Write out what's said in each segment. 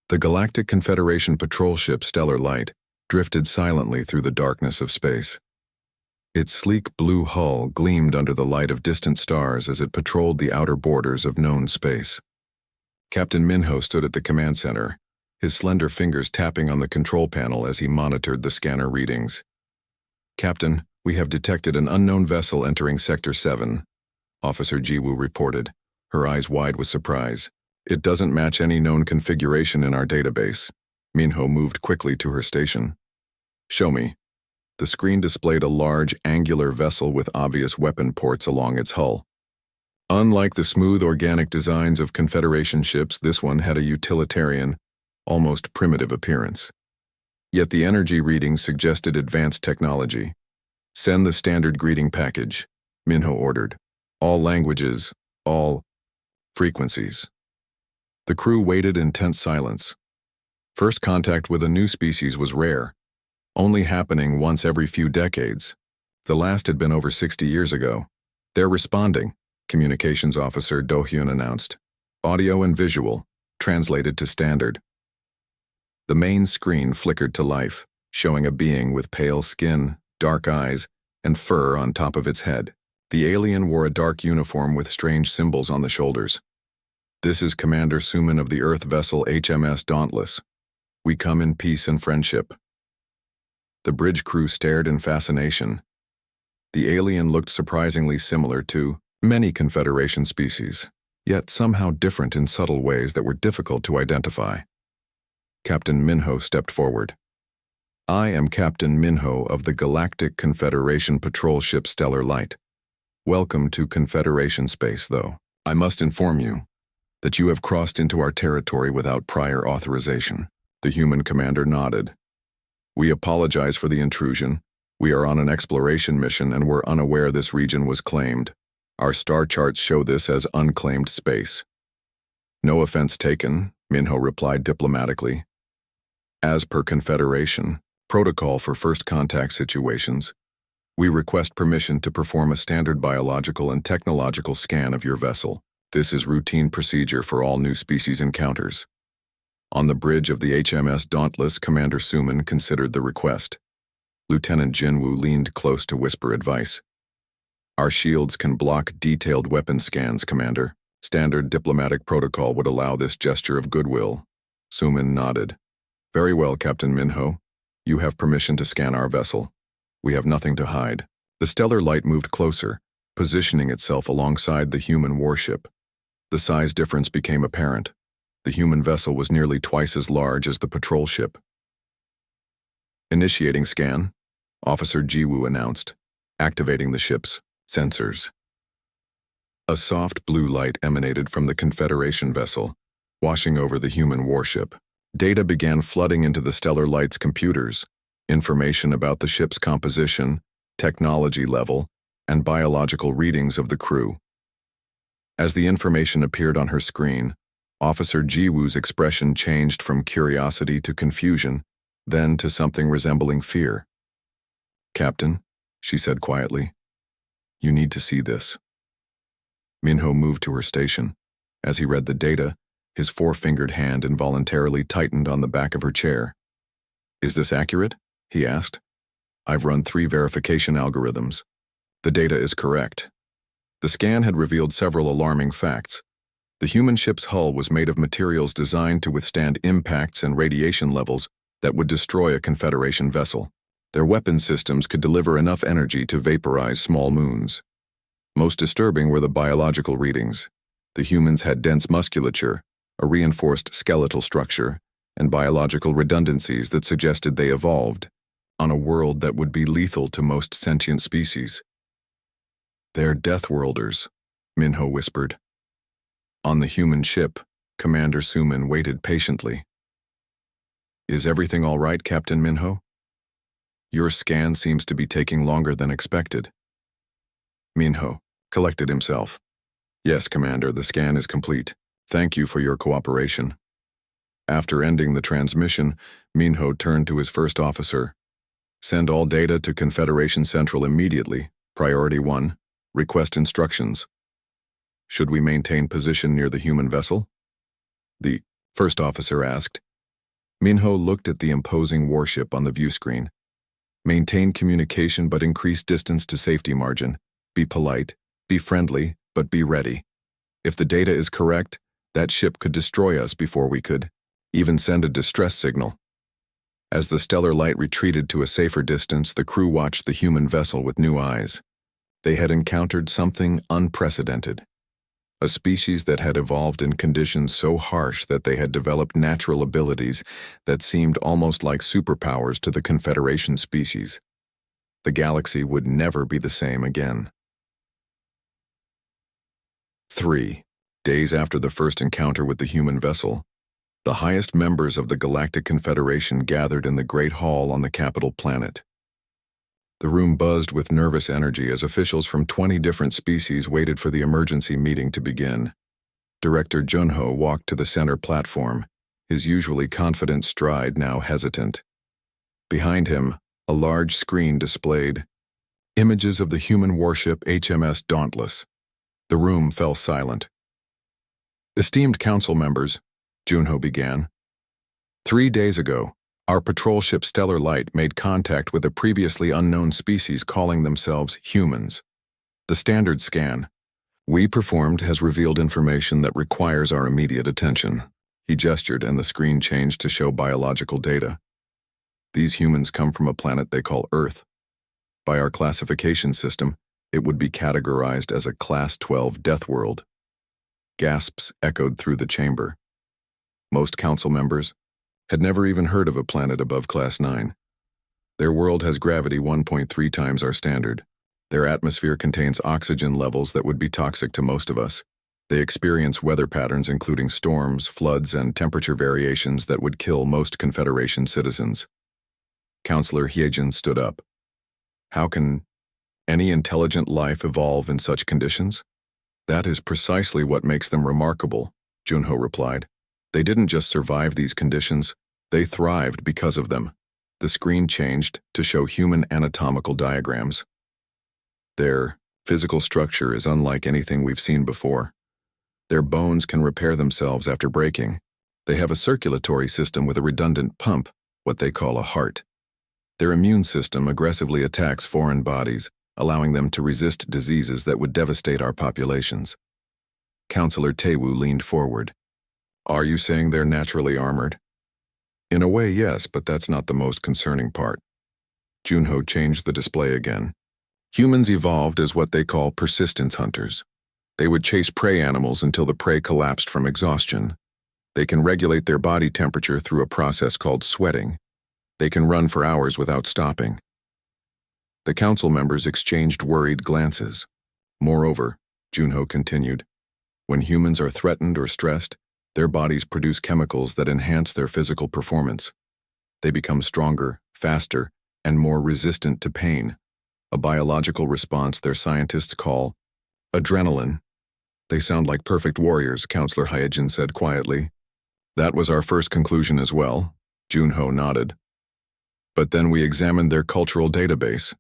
The Galactic Confederation patrol ship Stellar Light drifted silently through the darkness of space. Its sleek blue hull gleamed under the light of distant stars as it patrolled the outer borders of known space. Captain Minho stood at the command center, his slender fingers tapping on the control panel as he monitored the scanner readings. "Captain, we have detected an unknown vessel entering Sector 7, Officer Jiwoo reported, her eyes wide with surprise. "It doesn't match any known configuration in our database." Minho moved quickly to her station. "Show me." The screen displayed a large, angular vessel with obvious weapon ports along its hull. Unlike the smooth, organic designs of Confederation ships, this one had a utilitarian, almost primitive appearance. Yet the energy readings suggested advanced technology. "Send the standard greeting package," Minho ordered. "All languages, all frequencies." The crew waited in tense silence. First contact with a new species was rare, only happening once every few decades. The last had been over 60 years ago. "They're responding," Communications Officer Do-hyun announced. "Audio and visual, translated to standard." The main screen flickered to life, showing a being with pale skin, dark eyes, and fur on top of its head. The alien wore a dark uniform with strange symbols on the shoulders. "This is Commander Suman of the Earth vessel HMS Dauntless. We come in peace and friendship." The bridge crew stared in fascination. The alien looked surprisingly similar to many Confederation species, yet somehow different in subtle ways that were difficult to identify. Captain Minho stepped forward. "I am Captain Minho of the Galactic Confederation patrol ship Stellar Light. Welcome to Confederation space, though. I must inform you that you have crossed into our territory without prior authorization." The human commander nodded. "We apologize for the intrusion. We are on an exploration mission and were unaware this region was claimed. Our star charts show this as unclaimed space." "No offense taken," Minho replied diplomatically. "As per Confederation protocol for first contact situations, we request permission to perform a standard biological and technological scan of your vessel. This is routine procedure for all new species encounters." On the bridge of the HMS Dauntless, Commander Suman considered the request. Lieutenant Jinwoo leaned close to whisper advice. "Our shields can block detailed weapon scans, Commander. Standard diplomatic protocol would allow this gesture of goodwill." Suman nodded. "Very well, Captain Minho. You have permission to scan our vessel. We have nothing to hide." The Stellar Light moved closer, positioning itself alongside the human warship. The size difference became apparent. The human vessel was nearly twice as large as the patrol ship. "Initiating scan," Officer Jiwoo announced, activating the ship's sensors. A soft blue light emanated from the Confederation vessel, washing over the human warship. Data began flooding into the Stellar Light's computers, information about the ship's composition, technology level, and biological readings of the crew. As the information appeared on her screen, Officer Jiwoo's expression changed from curiosity to confusion, then to something resembling fear. "Captain," she said quietly, "you need to see this." Minho moved to her station. As he read the data, his four-fingered hand involuntarily tightened on the back of her chair. "Is this accurate?" he asked. "I've run 3 verification algorithms. The data is correct." The scan had revealed several alarming facts. The human ship's hull was made of materials designed to withstand impacts and radiation levels that would destroy a Confederation vessel. Their weapon systems could deliver enough energy to vaporize small moons. Most disturbing were the biological readings. The humans had dense musculature, a reinforced skeletal structure, and biological redundancies that suggested they evolved on a world that would be lethal to most sentient species. "They're Deathworlders," Minho whispered. On the human ship, Commander Suman waited patiently. "Is everything all right, Captain Minho? Your scan seems to be taking longer than expected." Minho collected himself. "Yes, Commander, the scan is complete. Thank you for your cooperation." After ending the transmission, Minho turned to his first officer. "Send all data to Confederation Central immediately. Priority 1. Request instructions." "Should we maintain position near the human vessel?" the first officer asked, Minho looked at the imposing warship on the view screen. Maintain communication but increase distance to safety margin. Be polite, be friendly, but be ready. If the data is correct, that ship could destroy us before we could even send a distress signal. As the stellar light retreated to a safer distance, the crew watched the human vessel with new eyes. They had encountered something unprecedented. A species that had evolved in conditions so harsh that they had developed natural abilities that seemed almost like superpowers to the Confederation species. The galaxy would never be the same again. 3 days after the first encounter with the human vessel, the highest members of the Galactic Confederation gathered in the Great Hall on the capital planet. The room buzzed with nervous energy as officials from 20 different species waited for the emergency meeting to begin. Director Junho walked to the center platform, his usually confident stride now hesitant. Behind him, a large screen displayed images of the human warship HMS Dauntless. The room fell silent. Esteemed council members, Junho began. 3 days ago, our patrol ship Stellar Light made contact with a previously unknown species calling themselves humans. The standard scan we performed has revealed information that requires our immediate attention. He gestured and the screen changed to show biological data. These humans come from a planet they call Earth. By our classification system, it would be categorized as a Class 12 death world. Gasps echoed through the chamber. Most council members had never even heard of a planet above Class 9. Their world has gravity 1.3 times our standard. Their atmosphere contains oxygen levels that would be toxic to most of us. They experience weather patterns including storms, floods, and temperature variations that would kill most Confederation citizens. Counselor Hyejin stood up. How can any intelligent life evolve in such conditions? That is precisely what makes them remarkable, Junho replied. They didn't just survive these conditions, they thrived because of them. The screen changed to show human anatomical diagrams. Their physical structure is unlike anything we've seen before. Their bones can repair themselves after breaking. They have a circulatory system with a redundant pump, what they call a heart. Their immune system aggressively attacks foreign bodies, allowing them to resist diseases that would devastate our populations. Counselor Taewoo leaned forward. Are you saying they're naturally armored? In a way, yes, but that's not the most concerning part. Junho changed the display again. Humans evolved as what they call persistence hunters. They would chase prey animals until the prey collapsed from exhaustion. They can regulate their body temperature through a process called sweating. They can run for hours without stopping. The council members exchanged worried glances. Moreover, Junho continued, when humans are threatened or stressed, their bodies produce chemicals that enhance their physical performance. They become stronger, faster, and more resistant to pain, a biological response their scientists call adrenaline. They sound like perfect warriors, Counselor Hyejin said quietly. That was our first conclusion as well, Junho nodded. But then we examined their cultural database.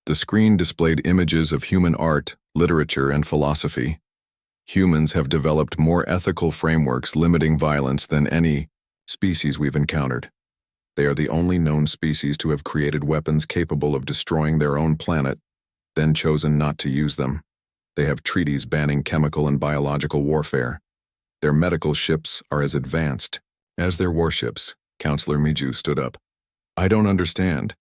The screen displayed images of human art, literature, and philosophy. Humans have developed more ethical frameworks limiting violence than any species we've encountered. They are the only known species to have created weapons capable of destroying their own planet, then chosen not to use them. They have treaties banning chemical and biological warfare. Their medical ships are as advanced as their warships. Counselor Miju stood up. I don't understand.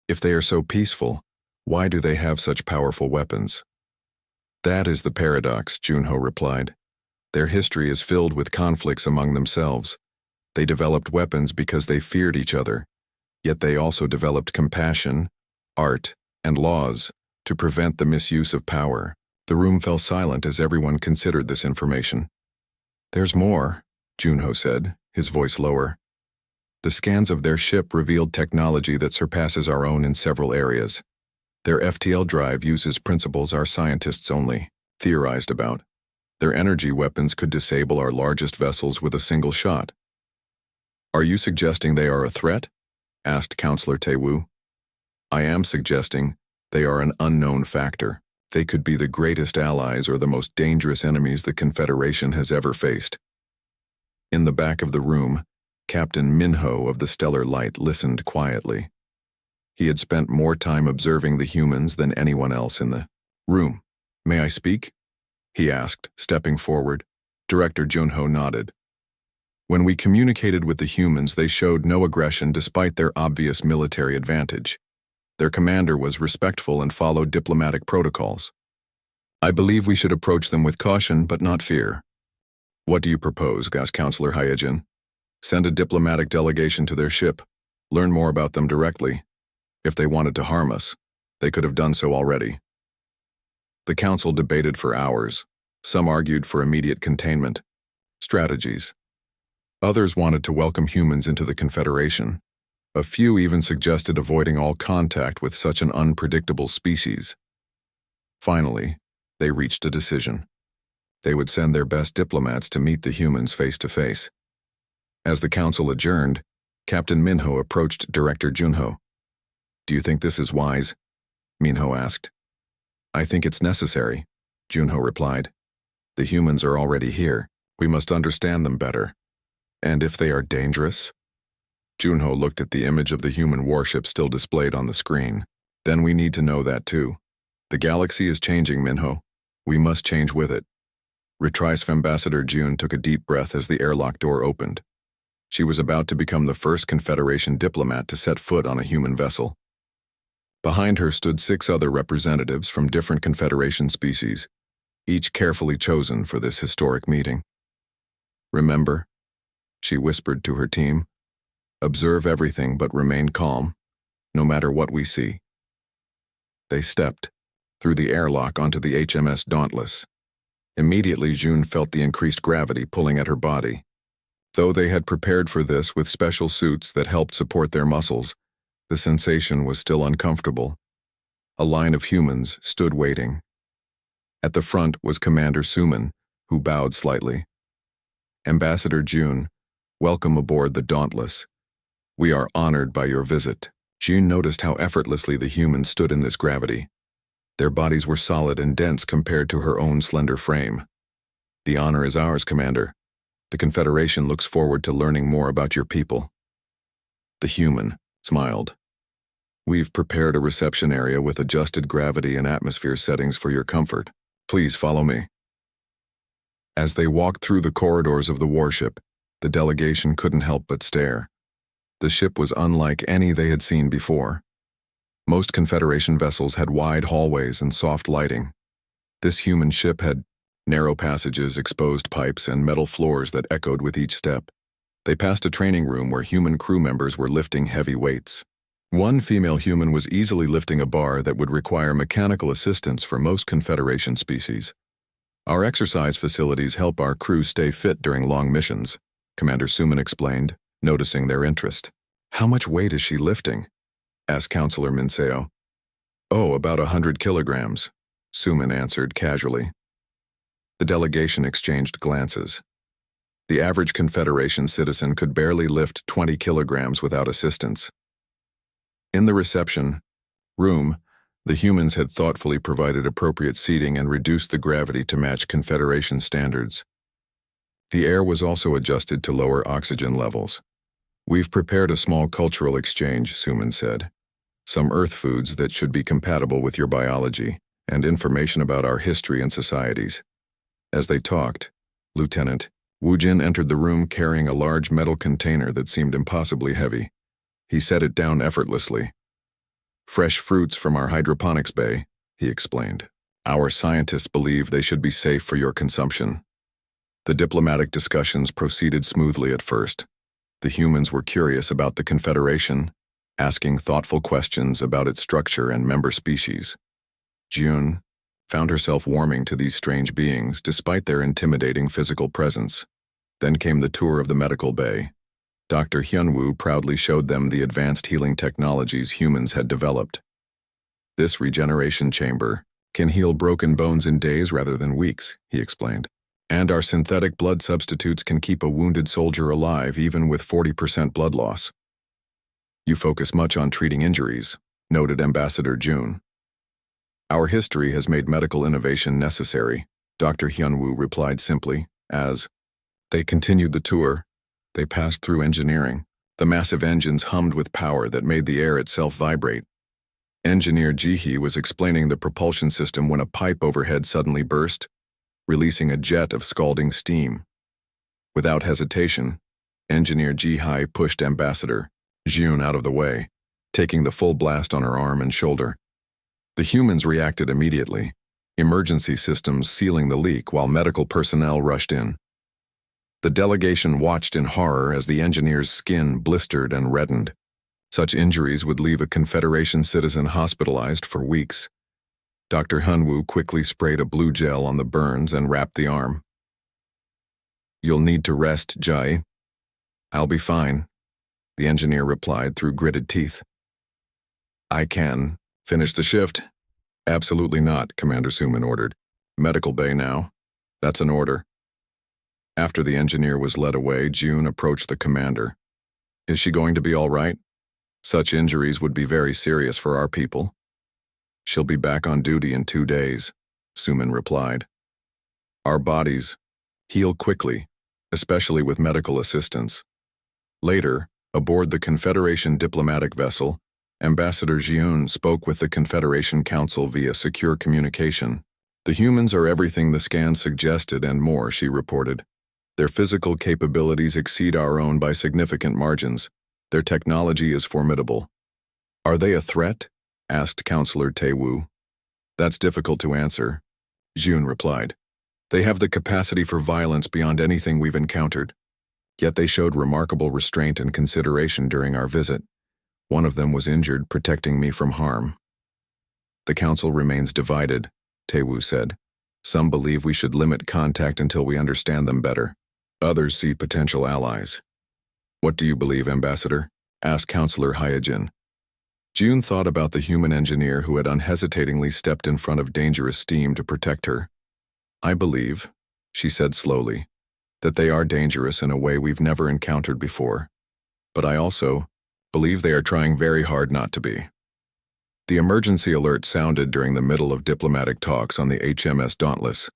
If they are so peaceful, why do they have such powerful weapons? That is the paradox, Junho replied. Their history is filled with conflicts among themselves. They developed weapons because they feared each other, yet they also developed compassion, art, and laws to prevent the misuse of power. The room fell silent as everyone considered this information. There's more, Junho said, his voice lower. The scans of their ship revealed technology that surpasses our own in several areas. Their FTL drive uses principles our scientists only theorized about. Their energy weapons could disable our largest vessels with a single shot. Are you suggesting they are a threat? Asked Counselor Taewoo. I am suggesting they are an unknown factor. They could be the greatest allies or the most dangerous enemies the Confederation has ever faced. In the back of the room, Captain Minho of the Stellar Light listened quietly. He had spent more time observing the humans than anyone else in the room. "May I speak?" he asked, stepping forward. Director Junho nodded. "When we communicated with the humans, they showed no aggression despite their obvious military advantage. Their commander was respectful and followed diplomatic protocols. I believe we should approach them with caution but not fear." "What do you propose?" asked Counselor Hyejin. "Send a diplomatic delegation to their ship. Learn more about them directly. If they wanted to harm us, they could have done so already." The council debated for hours. Some argued for immediate containment strategies. Others wanted to welcome humans into the Confederation. A few even suggested avoiding all contact with such an unpredictable species. Finally, they reached a decision. They would send their best diplomats to meet the humans face to face. As the council adjourned, Captain Minho approached Director Junho. "Do you think this is wise?" Minho asked. "I think it's necessary," Junho replied. "The humans are already here. We must understand them better. And if they are dangerous?" Junho looked at the image of the human warship still displayed on the screen. "Then we need to know that too. The galaxy is changing, Minho. We must change with it." Retrice Ambassador June took a deep breath as the airlock door opened. She was about to become the first Confederation diplomat to set foot on a human vessel. Behind her stood 6 other representatives from different Confederation species, each carefully chosen for this historic meeting. "Remember," she whispered to her team, "observe everything but remain calm, no matter what we see." They stepped through the airlock onto the HMS Dauntless. Immediately, June felt the increased gravity pulling at her body. Though they had prepared for this with special suits that helped support their muscles, the sensation was still uncomfortable. A line of humans stood waiting. At the front was Commander Suman, who bowed slightly. "Ambassador June, welcome aboard the Dauntless. We are honored by your visit." June noticed how effortlessly the humans stood in this gravity. Their bodies were solid and dense compared to her own slender frame. "The honor is ours, Commander. The Confederation looks forward to learning more about your people." The human smiled. "We've prepared a reception area with adjusted gravity and atmosphere settings for your comfort. Please follow me." As they walked through the corridors of the warship, the delegation couldn't help but stare. The ship was unlike any they had seen before. Most Confederation vessels had wide hallways and soft lighting. This human ship had narrow passages, exposed pipes, and metal floors that echoed with each step. They passed a training room where human crew members were lifting heavy weights. One female human was easily lifting a bar that would require mechanical assistance for most Confederation species. "Our exercise facilities help our crew stay fit during long missions," Commander Suman explained, noticing their interest. "How much weight is she lifting?" asked Counselor Minseo. "Oh, about 100 kilograms, Suman answered casually. The delegation exchanged glances. The average Confederation citizen could barely lift 20 kilograms without assistance. In the reception room, the humans had thoughtfully provided appropriate seating and reduced the gravity to match Confederation standards. The air was also adjusted to lower oxygen levels. "We've prepared a small cultural exchange," Suman said. "Some Earth foods that should be compatible with your biology, and information about our history and societies." As they talked, Lieutenant Wujin entered the room carrying a large metal container that seemed impossibly heavy. He set it down effortlessly. "Fresh fruits from our hydroponics bay," he explained. "Our scientists believe they should be safe for your consumption." The diplomatic discussions proceeded smoothly at first. The humans were curious about the Confederation, asking thoughtful questions about its structure and member species. June found herself warming to these strange beings despite their intimidating physical presence. Then came the tour of the medical bay. Dr. Hyunwoo proudly showed them the advanced healing technologies humans had developed. "This regeneration chamber can heal broken bones in days rather than weeks," he explained. "And our synthetic blood substitutes can keep a wounded soldier alive even with 40% blood loss." "You focus much on treating injuries," noted Ambassador June. "Our history has made medical innovation necessary," Dr. Hyunwoo replied simply, as they continued the tour. They passed through engineering. The massive engines hummed with power that made the air itself vibrate. Engineer Jihi was explaining the propulsion system when a pipe overhead suddenly burst, releasing a jet of scalding steam. Without hesitation, Engineer Jihi pushed Ambassador Jun out of the way, taking the full blast on her arm and shoulder. The humans reacted immediately, emergency systems sealing the leak while medical personnel rushed in. The delegation watched in horror as the engineer's skin blistered and reddened. Such injuries would leave a Confederation citizen hospitalized for weeks. Dr. Hunwoo quickly sprayed a blue gel on the burns and wrapped the arm. "You'll need to rest, Jai." "I'll be fine," the engineer replied through gritted teeth. "I can finish the shift." "Absolutely not," Commander Suman ordered. "Medical bay now." "That's an order." After the engineer was led away, June approached the commander. "Is she going to be all right? Such injuries would be very serious for our people." "She'll be back on duty in 2 days," Suman replied. "Our bodies heal quickly, especially with medical assistance." Later, aboard the Confederation diplomatic vessel, Ambassador Jiun spoke with the Confederation Council via secure communication. "The humans are everything the scans suggested and more," she reported. "Their physical capabilities exceed our own by significant margins. Their technology is formidable." "Are they a threat?" asked Counselor Tae-woo. "That's difficult to answer," Jun replied. "They have the capacity for violence beyond anything we've encountered. Yet they showed remarkable restraint and consideration during our visit. One of them was injured, protecting me from harm." "The Council remains divided," Tae-woo said. "Some believe we should limit contact until we understand them better. Others see potential allies." "What do you believe, Ambassador?" asked Counselor Hyojin. June thought about the human engineer who had unhesitatingly stepped in front of dangerous steam to protect her. "I believe," she said slowly, "that they are dangerous in a way we've never encountered before. But I also believe they are trying very hard not to be." The emergency alert sounded during the middle of diplomatic talks on the HMS Dauntless.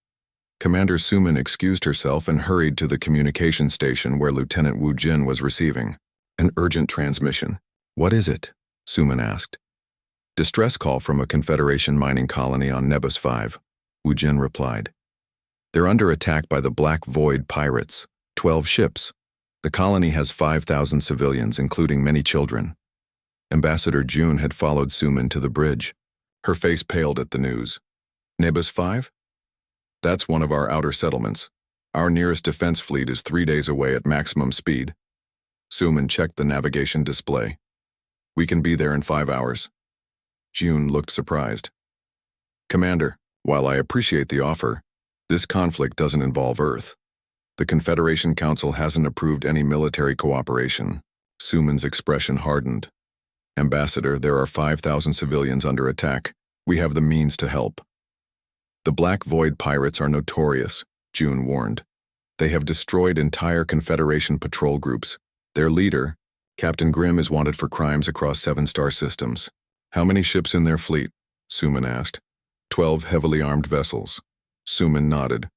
Commander Suman excused herself and hurried to the communication station where Lieutenant Wu Jin was receiving. "An urgent transmission." "What is it?" Suman asked. "Distress call from a Confederation mining colony on Nebus 5, Wu Jin replied. "They're under attack by the Black Void pirates, 12 ships. The colony has 5,000 civilians, including many children." Ambassador June had followed Suman to the bridge. Her face paled at the news. "Nebus 5? That's one of our outer settlements. Our nearest defense fleet is 3 days away at maximum speed." Suman checked the navigation display. "We can be there in 5 hours." June looked surprised. "Commander, while I appreciate the offer, this conflict doesn't involve Earth. The Confederation Council hasn't approved any military cooperation." Suman's expression hardened. "Ambassador, there are 5,000 civilians under attack. We have the means to help." "The Black Void pirates are notorious," June warned. "They have destroyed entire Confederation patrol groups. Their leader, Captain Grimm, is wanted for crimes across 7-star systems." "How many ships in their fleet?" Suman asked. 12 heavily armed vessels." Suman nodded.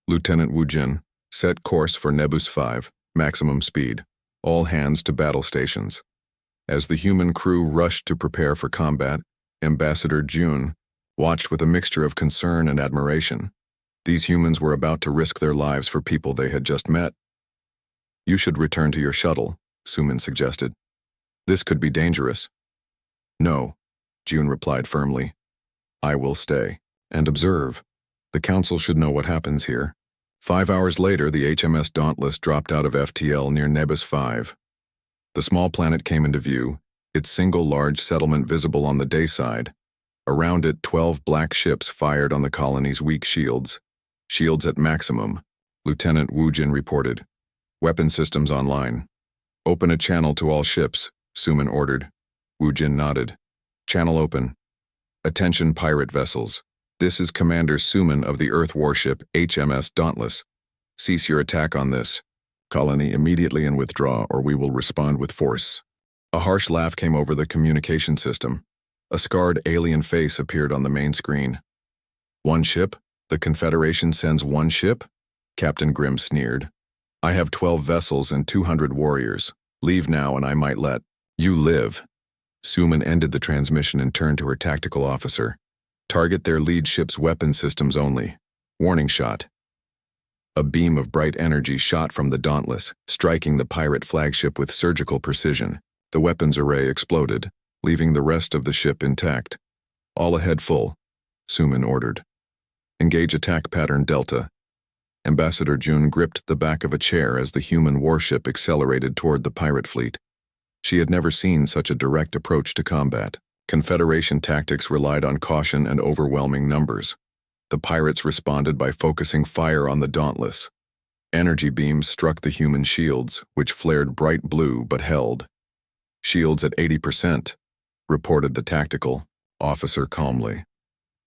"Lieutenant Wu Jin, set course for Nebus 5, maximum speed. All hands to battle stations." As the human crew rushed to prepare for combat, Ambassador June watched with a mixture of concern and admiration. These humans were about to risk their lives for people they had just met. "You should return to your shuttle," Suman suggested. "This could be dangerous." "No," June replied firmly. "I will stay and observe. The Council should know what happens here." 5 hours later, the HMS Dauntless dropped out of FTL near Nebus 5. The small planet came into view, its single large settlement visible on the day side. Around it, 12 black ships fired on the colony's weak shields. "Shields at maximum," Lieutenant Wu Jin reported. "Weapon systems online." "Open a channel to all ships," Suman ordered. Wu Jin nodded. "Channel open. Attention pirate vessels. This is Commander Suman of the Earth warship HMS Dauntless. Cease your attack on this colony immediately and withdraw, or we will respond with force." A harsh laugh came over the communication system. A scarred alien face appeared on the main screen. "One ship? The Confederation sends one ship?" Captain Grimm sneered. I have 12 vessels and 200 warriors. Leave now and I might let you live. Suman ended the transmission and turned to her tactical officer. Target their lead ship's weapon systems only. Warning shot. A beam of bright energy shot from the Dauntless, striking the pirate flagship with surgical precision. The weapons array exploded, leaving the rest of the ship intact. All ahead full, Suman ordered. Engage attack pattern Delta. Ambassador June gripped the back of a chair as the human warship accelerated toward the pirate fleet. She had never seen such a direct approach to combat. Confederation tactics relied on caution and overwhelming numbers. The pirates responded by focusing fire on the Dauntless. Energy beams struck the human shields, which flared bright blue but held. Shields at 80%, reported the tactical officer calmly.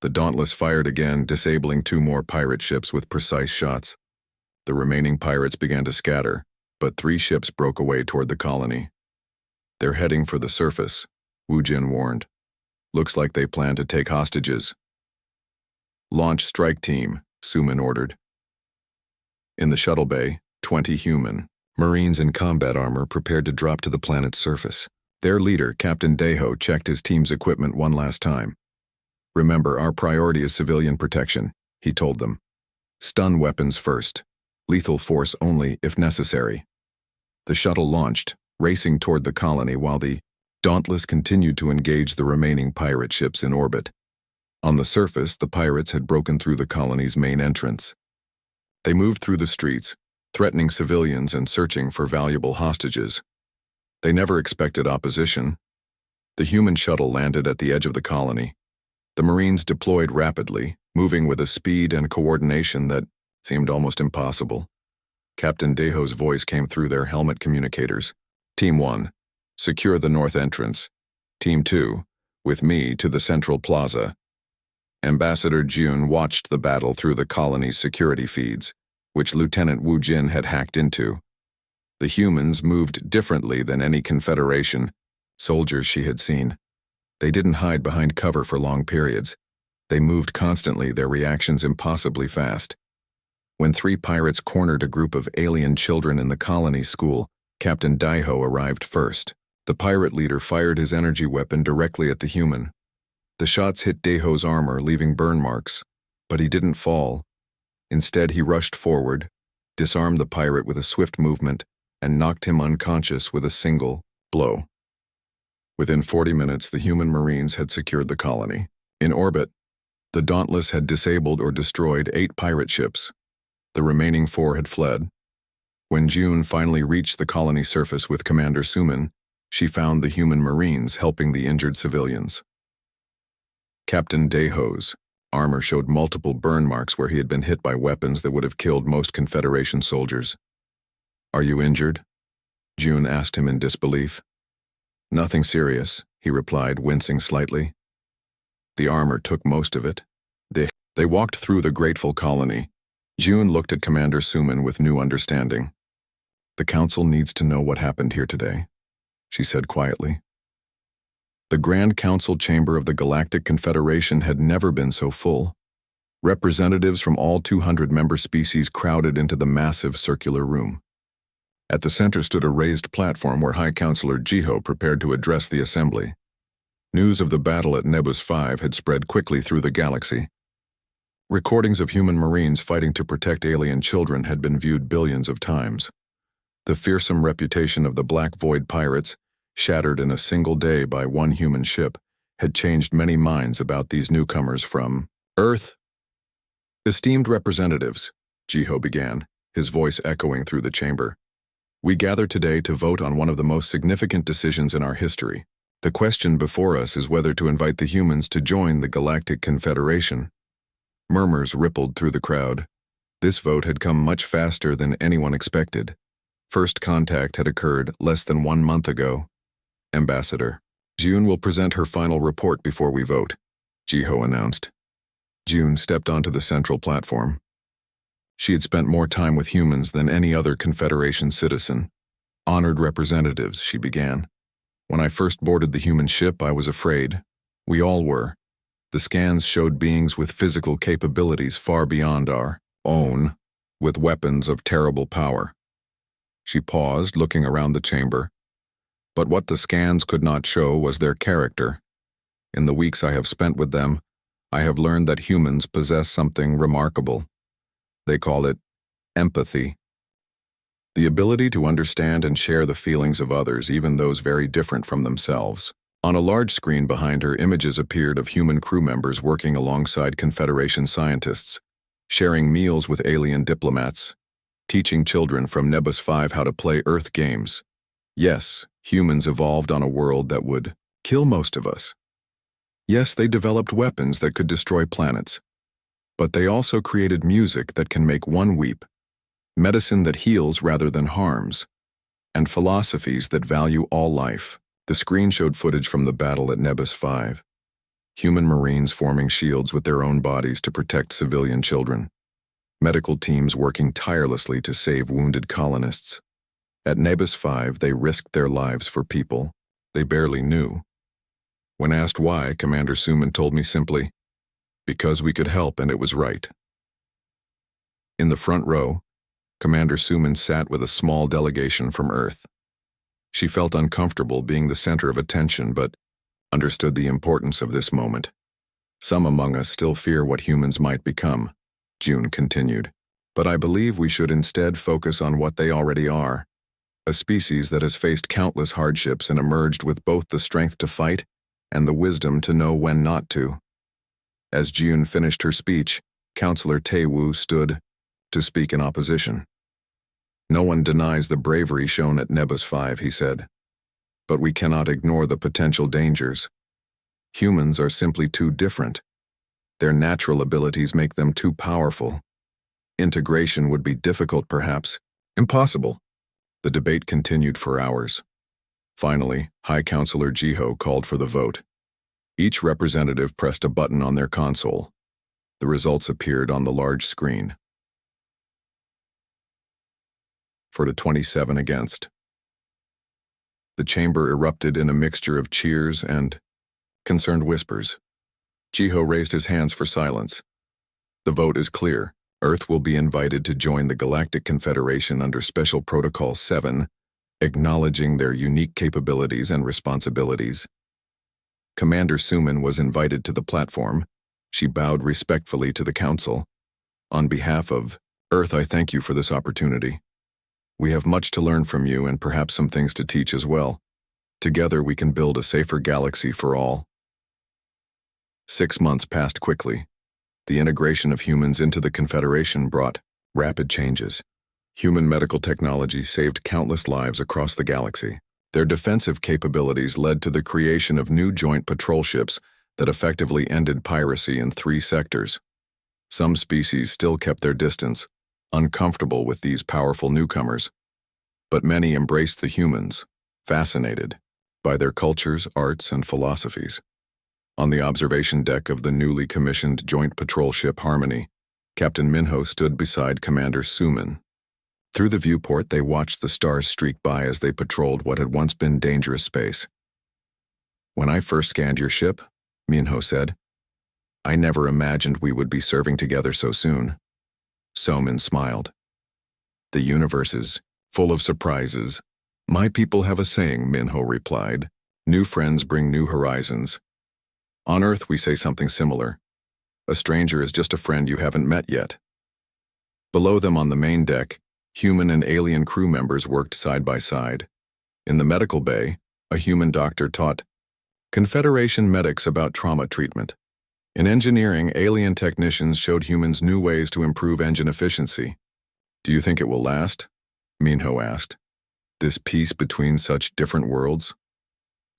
The Dauntless fired again, disabling 2 more pirate ships with precise shots. The remaining pirates began to scatter, but 3 ships broke away toward the colony. They're heading for the surface, Wu Jin warned. Looks like they plan to take hostages. Launch strike team, Suman ordered. In the shuttle bay, 20 human Marines in combat armor prepared to drop to the planet's surface. Their leader, Captain Deho, checked his team's equipment one last time. Remember, our priority is civilian protection, he told them. Stun weapons first. Lethal force only if necessary. The shuttle launched, racing toward the colony while the Dauntless continued to engage the remaining pirate ships in orbit. On the surface, the pirates had broken through the colony's main entrance. They moved through the streets, threatening civilians and searching for valuable hostages. They never expected opposition. The human shuttle landed at the edge of the colony. The Marines deployed rapidly, moving with a speed and coordination that seemed almost impossible. Captain Deho's voice came through their helmet communicators. Team 1, secure the north entrance. Team 2, with me to the central plaza. Ambassador June watched the battle through the colony's security feeds, which Lieutenant Wu Jin had hacked into. The humans moved differently than any Confederation soldiers she had seen. They didn't hide behind cover for long periods. They moved constantly, their reactions impossibly fast. When 3 pirates cornered a group of alien children in the colony school, Captain Daiho arrived first. The pirate leader fired his energy weapon directly at the human. The shots hit Daiho's armor, leaving burn marks, but he didn't fall. Instead, he rushed forward, disarmed the pirate with a swift movement, and knocked him unconscious with a single blow. Within 40 minutes, the human Marines had secured the colony. In orbit, the Dauntless had disabled or destroyed 8 pirate ships. The remaining 4 had fled. When June finally reached the colony surface with Commander Suman, she found the human Marines helping the injured civilians. Captain Deho's armor showed multiple burn marks where he had been hit by weapons that would have killed most Confederation soldiers. "Are you injured?" June asked him in disbelief. "Nothing serious," he replied, wincing slightly. The armor took most of it. They walked through the grateful colony. June looked at Commander Suman with new understanding. "The Council needs to know what happened here today," she said quietly. The Grand Council chamber of the Galactic Confederation had never been so full. Representatives from all 200 member species crowded into the massive circular room. At the center stood a raised platform where High Counselor Jiho prepared to address the assembly. News of the battle at Nebus 5 had spread quickly through the galaxy. Recordings of human Marines fighting to protect alien children had been viewed billions of times. The fearsome reputation of the Black Void pirates, shattered in a single day by one human ship, had changed many minds about these newcomers from Earth. "Esteemed representatives," Jiho began, his voice echoing through the chamber. "We gather today to vote on one of the most significant decisions in our history. The question before us is whether to invite the humans to join the Galactic Confederation." Murmurs rippled through the crowd. This vote had come much faster than anyone expected. First contact had occurred less than 1 month ago. "Ambassador, June will present her final report before we vote," Jiho announced. June stepped onto the central platform. She had spent more time with humans than any other Confederation citizen. "Honored representatives," she began. "When I first boarded the human ship, I was afraid. We all were. The scans showed beings with physical capabilities far beyond our own, with weapons of terrible power. She paused, looking around the chamber. But what the scans could not show was their character. In the weeks I have spent with them, I have learned that humans possess something remarkable. They call it empathy. The ability to understand and share the feelings of others, even those very different from themselves. On a large screen behind her, images appeared of human crew members working alongside Confederation scientists, sharing meals with alien diplomats, teaching children from Nebus 5 how to play Earth games. Yes, humans evolved on a world that would kill most of us. Yes, they developed weapons that could destroy planets. But they also created music that can make one weep, medicine that heals rather than harms, and philosophies that value all life. The screen showed footage from the battle at Nebus 5. Human Marines forming shields with their own bodies to protect civilian children. Medical teams working tirelessly to save wounded colonists. At Nebus 5, they risked their lives for people they barely knew. When asked why, Commander Suman told me simply, because we could help and it was right. In the front row, Commander Suman sat with a small delegation from Earth. She felt uncomfortable being the center of attention, but understood the importance of this moment. Some among us still fear what humans might become, June continued. But I believe we should instead focus on what they already are. A species that has faced countless hardships and emerged with both the strength to fight and the wisdom to know when not to. As June finished her speech, Counselor Taewoo stood to speak in opposition. No one denies the bravery shown at Nebus 5, he said. But we cannot ignore the potential dangers. Humans are simply too different. Their natural abilities make them too powerful. Integration would be difficult, perhaps impossible. The debate continued for hours. Finally, High Counselor Jiho called for the vote. Each representative pressed a button on their console. The results appeared on the large screen. 4-27 against. The chamber erupted in a mixture of cheers and concerned whispers. Jiho raised his hands for silence. The vote is clear. Earth will be invited to join the Galactic Confederation under Special Protocol 7, acknowledging their unique capabilities and responsibilities. Commander Suman was invited to the platform. She bowed respectfully to the Council. On behalf of Earth, I thank you for this opportunity. We have much to learn from you and perhaps some things to teach as well. Together we can build a safer galaxy for all. 6 months passed quickly. The integration of humans into the Confederation brought rapid changes. Human medical technology saved countless lives across the galaxy. Their defensive capabilities led to the creation of new joint patrol ships that effectively ended piracy in 3 sectors. Some species still kept their distance, uncomfortable with these powerful newcomers. But many embraced the humans, fascinated by their cultures, arts, and philosophies. On the observation deck of the newly commissioned joint patrol ship Harmony, Captain Minho stood beside Commander Suman. Through the viewport, they watched the stars streak by as they patrolled what had once been dangerous space. When I first scanned your ship, Minho said, I never imagined we would be serving together so soon. Soman smiled. The universe is full of surprises. My people have a saying, Minho replied. New friends bring new horizons. On Earth, we say something similar. A stranger is just a friend you haven't met yet. Below them on the main deck, human and alien crew members worked side by side. In the medical bay, a human doctor taught Confederation medics about trauma treatment. In engineering, alien technicians showed humans new ways to improve engine efficiency. Do you think it will last? Minho asked. This peace between such different worlds?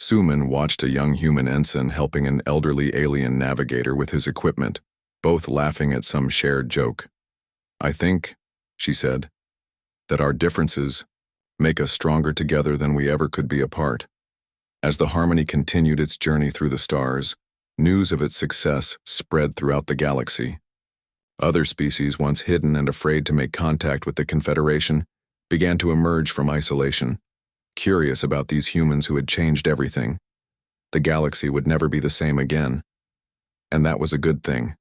Suman watched a young human ensign helping an elderly alien navigator with his equipment, both laughing at some shared joke. I think, she said, that our differences make us stronger together than we ever could be apart. As the Harmony continued its journey through the stars, news of its success spread throughout the galaxy. Other species, once hidden and afraid to make contact with the Confederation, began to emerge from isolation, curious about these humans who had changed everything. The galaxy would never be the same again, and that was a good thing.